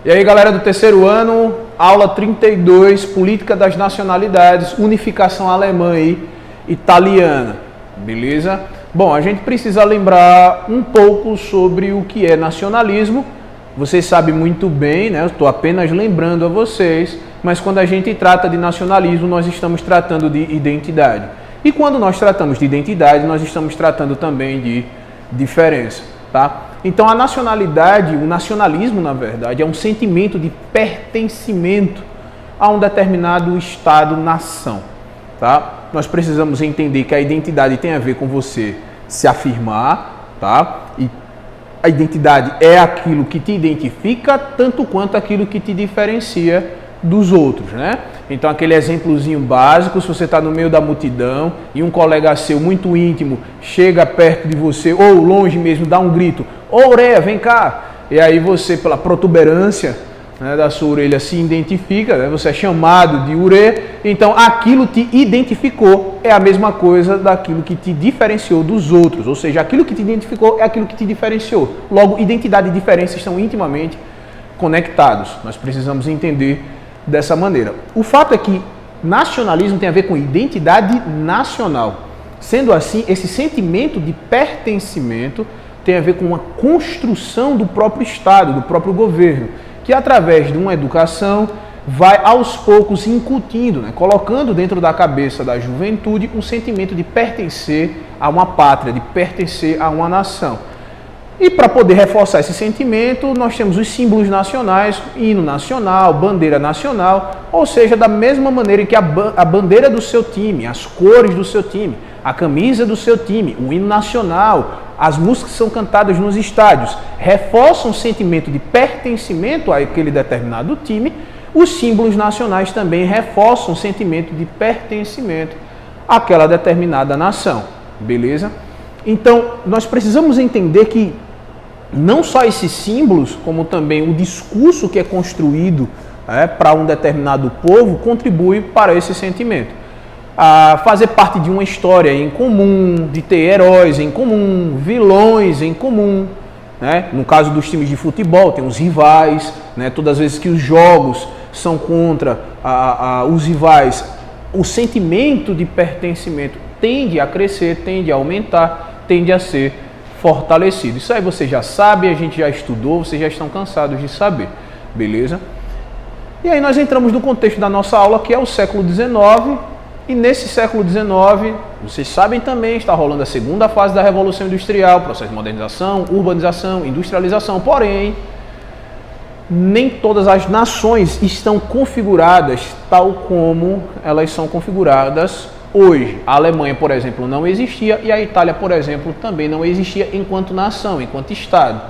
E aí, galera do terceiro ano, aula 32, Política das Nacionalidades, Unificação Alemã e Italiana, beleza? Bom, a gente precisa lembrar um pouco sobre o que é nacionalismo. Vocês sabem muito bem, né? Eu estou apenas lembrando a vocês, mas quando a gente trata de nacionalismo, nós estamos tratando de identidade. E quando nós tratamos de identidade, nós estamos tratando também de diferença, tá? Então a nacionalidade, o nacionalismo, na verdade, é um sentimento de pertencimento a um determinado Estado-nação, tá? Nós precisamos entender que a identidade tem a ver com você se afirmar, tá? E a identidade é aquilo que te identifica, tanto quanto aquilo que te diferencia dos outros, né? Então aquele exemplozinho básico, se você está no meio da multidão e um colega seu muito íntimo chega perto de você, ou longe mesmo, dá um grito, ô Ureia, vem cá, e aí você, pela protuberância, né, da sua orelha se identifica, né? Você é chamado de Ureia, então aquilo te identificou, é a mesma coisa daquilo que te diferenciou dos outros, ou seja, aquilo que te identificou é aquilo que te diferenciou. Logo, identidade e diferença estão intimamente conectados, nós precisamos entender dessa maneira. O fato é que nacionalismo tem a ver com identidade nacional. Sendo assim, esse sentimento de pertencimento tem a ver com uma construção do próprio Estado, do próprio governo, que através de uma educação vai aos poucos incutindo, né, colocando dentro da cabeça da juventude um sentimento de pertencer a uma pátria, de pertencer a uma nação. E para poder reforçar esse sentimento, nós temos os símbolos nacionais, hino nacional, bandeira nacional, ou seja, da mesma maneira que a bandeira do seu time, as cores do seu time, a camisa do seu time, o hino nacional, as músicas que são cantadas nos estádios, reforçam o sentimento de pertencimento àquele determinado time, os símbolos nacionais também reforçam o sentimento de pertencimento àquela determinada nação, beleza? Então, nós precisamos entender que não só esses símbolos, como também o discurso que é construído para um determinado povo, contribui para esse sentimento. A fazer parte de uma história em comum, de ter heróis em comum, vilões em comum. Né? No caso dos times de futebol, tem os rivais, né? Todas as vezes que os jogos são contra os rivais, o sentimento de pertencimento tende a crescer, tende a aumentar, tende a ser fortalecido. Isso aí você já sabe, a gente já estudou, vocês já estão cansados de saber, beleza? E aí nós entramos no contexto da nossa aula, que é o século XIX, e nesse século XIX, vocês sabem também, está rolando a segunda fase da Revolução Industrial, processo de modernização, urbanização, industrialização, porém, nem todas as nações estão configuradas tal como elas são configuradas hoje. A Alemanha, por exemplo, não existia e a Itália, por exemplo, também não existia enquanto nação, enquanto Estado.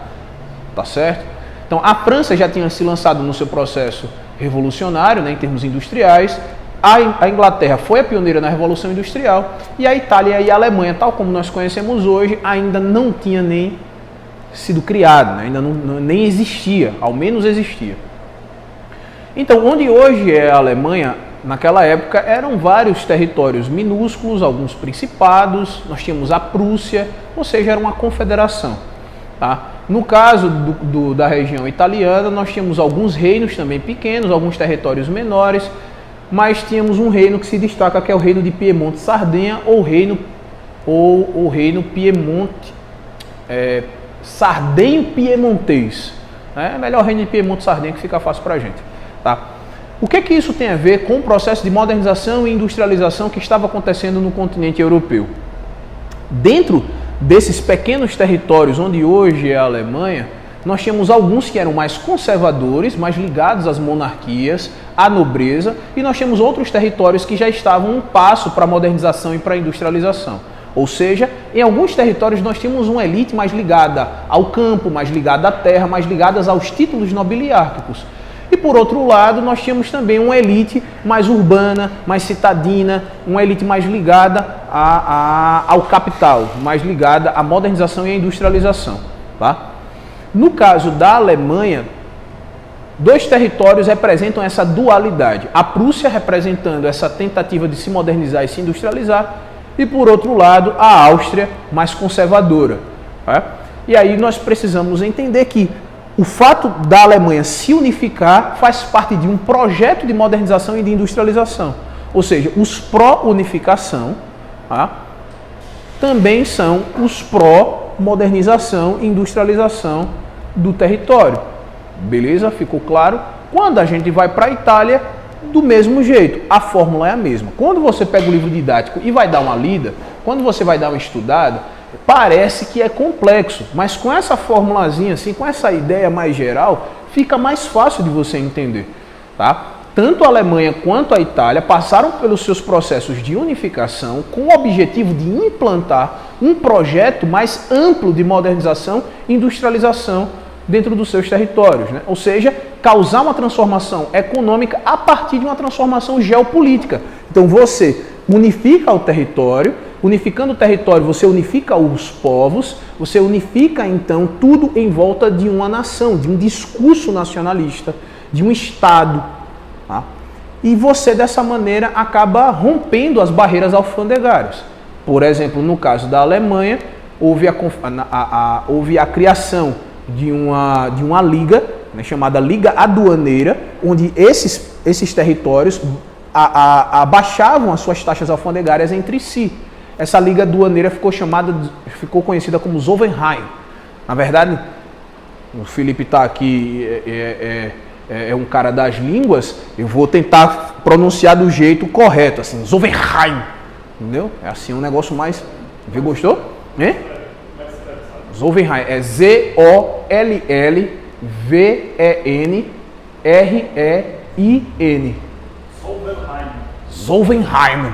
Tá certo? Então, a França já tinha se lançado no seu processo revolucionário, né, em termos industriais. A Inglaterra foi a pioneira na Revolução Industrial e a Itália e a Alemanha, tal como nós conhecemos hoje, ainda não tinha nem sido criado, né? Ainda nem existia, ao menos existia. Então, onde hoje é a Alemanha, naquela época eram vários territórios minúsculos, alguns principados, nós tínhamos a Prússia, ou seja, era uma confederação. Tá? No caso da região italiana, nós tínhamos alguns reinos também pequenos, alguns territórios menores, mas tínhamos um reino que se destaca, que é o reino de Piemonte-Sardenha, ou o reino Piemonte, Sardenho-Piemontês. É melhor o reino de Piemonte-Sardenha, que fica fácil para a gente. Tá? O que isso tem a ver com o processo de modernização e industrialização que estava acontecendo no continente europeu? Dentro desses pequenos territórios onde hoje é a Alemanha, nós tínhamos alguns que eram mais conservadores, mais ligados às monarquias, à nobreza, e nós tínhamos outros territórios que já estavam um passo para a modernização e para a industrialização. Ou seja, em alguns territórios nós tínhamos uma elite mais ligada ao campo, mais ligada à terra, mais ligadas aos títulos nobiliárquicos. E por outro lado, nós tínhamos também uma elite mais urbana, mais citadina, uma elite mais ligada ao capital, mais ligada à modernização e à industrialização. Tá? No caso da Alemanha, dois territórios representam essa dualidade. A Prússia representando essa tentativa de se modernizar e se industrializar, e por outro lado, a Áustria mais conservadora. Tá? E aí nós precisamos entender que o fato da Alemanha se unificar faz parte de um projeto de modernização e de industrialização. Ou seja, os pró-unificação, tá, também são os pró-modernização e industrialização do território. Beleza? Ficou claro? Quando a gente vai para a Itália, do mesmo jeito, a fórmula é a mesma. Quando você pega o livro didático e vai dar uma lida, quando você vai dar uma estudada, parece que é complexo, mas com essa formulazinha, assim, com essa ideia mais geral, fica mais fácil de você entender, tá? Tanto a Alemanha quanto a Itália passaram pelos seus processos de unificação com o objetivo de implantar um projeto mais amplo de modernização e industrialização dentro dos seus territórios, né? Ou seja, causar uma transformação econômica a partir de uma transformação geopolítica. Então você unifica o território, unificando o território você unifica os povos, você unifica então tudo em volta de uma nação, de um discurso nacionalista, de um Estado. Tá? E você dessa maneira acaba rompendo as barreiras alfandegárias. Por exemplo, no caso da Alemanha, houve a criação de uma liga, né, chamada Liga Aduaneira, onde esses territórios abaixavam as suas taxas alfandegárias entre si. Essa liga aduaneira ficou conhecida como Zollverein. Na verdade, o Felipe está aqui, é um cara das línguas, eu vou tentar pronunciar do jeito correto, assim, Zollverein, entendeu? É assim um negócio mais... Viu, gostou? Né? Zollverein, é Z-O-L-L-V-E-N-R-E-I-N. Zollverein.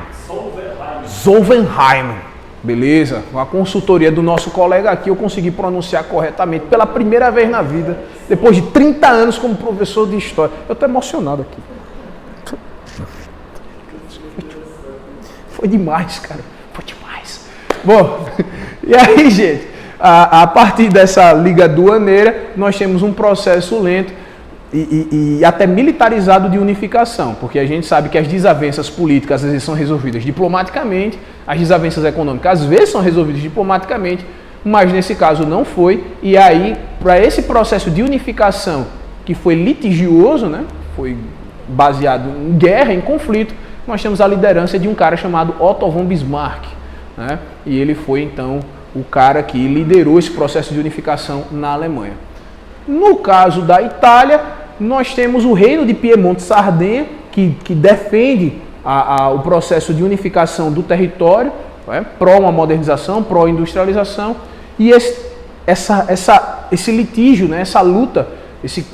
Zollverein. Beleza? Com a consultoria do nosso colega aqui, eu consegui pronunciar corretamente pela primeira vez na vida, depois de 30 anos como professor de história. Eu estou emocionado aqui. Foi demais, cara. Foi demais. Bom, e aí, gente, a partir dessa liga aduaneira, nós temos um processo lento e até militarizado de unificação, porque a gente sabe que as desavenças políticas às vezes são resolvidas diplomaticamente, as desavenças econômicas às vezes são resolvidas diplomaticamente, mas nesse caso não foi, e aí, para esse processo de unificação, que foi litigioso, né, foi baseado em guerra, em conflito, nós temos a liderança de um cara chamado Otto von Bismarck, né, e ele foi, então, o cara que liderou esse processo de unificação na Alemanha. No caso da Itália, nós temos o reino de Piemonte-Sardenha, que defende o processo de unificação do território, né, pró uma modernização, pró industrialização, e esse litígio, né, essa luta, esse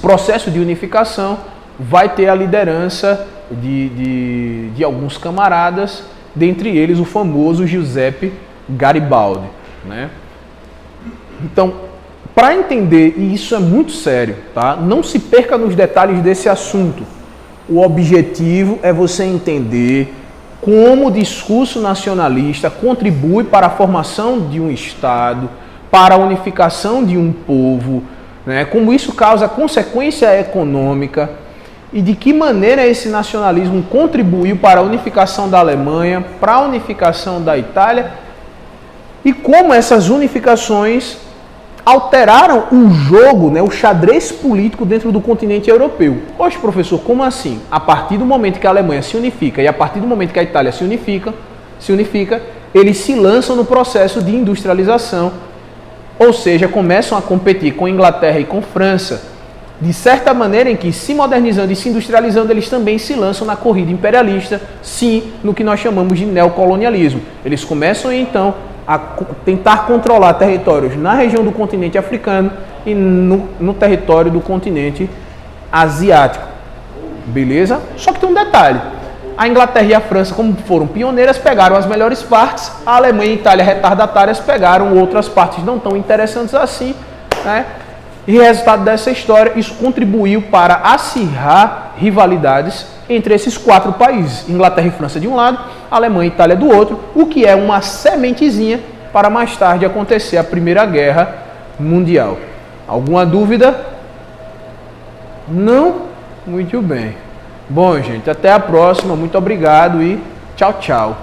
processo de unificação vai ter a liderança de alguns camaradas, dentre eles o famoso Giuseppe Garibaldi, né? Então, para entender, e isso é muito sério, tá? Não se perca nos detalhes desse assunto. O objetivo é você entender como o discurso nacionalista contribui para a formação de um Estado, para a unificação de um povo, né? Como isso causa consequência econômica e de que maneira esse nacionalismo contribuiu para a unificação da Alemanha, para a unificação da Itália e como essas unificações alteraram o jogo, né, o xadrez político dentro do continente europeu. Poxa, professor, como assim? A partir do momento que a Alemanha se unifica e a partir do momento que a Itália se unifica, eles se lançam no processo de industrialização, ou seja, começam a competir com a Inglaterra e com a França, de certa maneira em que, se modernizando e se industrializando, eles também se lançam na corrida imperialista, sim, no que nós chamamos de neocolonialismo. Eles começam, então, a tentar controlar territórios na região do continente africano e no território do continente asiático. Beleza? Só que tem um detalhe. A Inglaterra e a França, como foram pioneiras, pegaram as melhores partes. A Alemanha e a Itália, retardatárias, pegaram outras partes não tão interessantes assim, né? E resultado dessa história, isso contribuiu para acirrar rivalidades entre esses quatro países, Inglaterra e França de um lado, Alemanha e Itália do outro, o que é uma sementezinha para mais tarde acontecer a Primeira Guerra Mundial. Alguma dúvida? Não? Muito bem. Bom, gente, até a próxima, muito obrigado e tchau, tchau.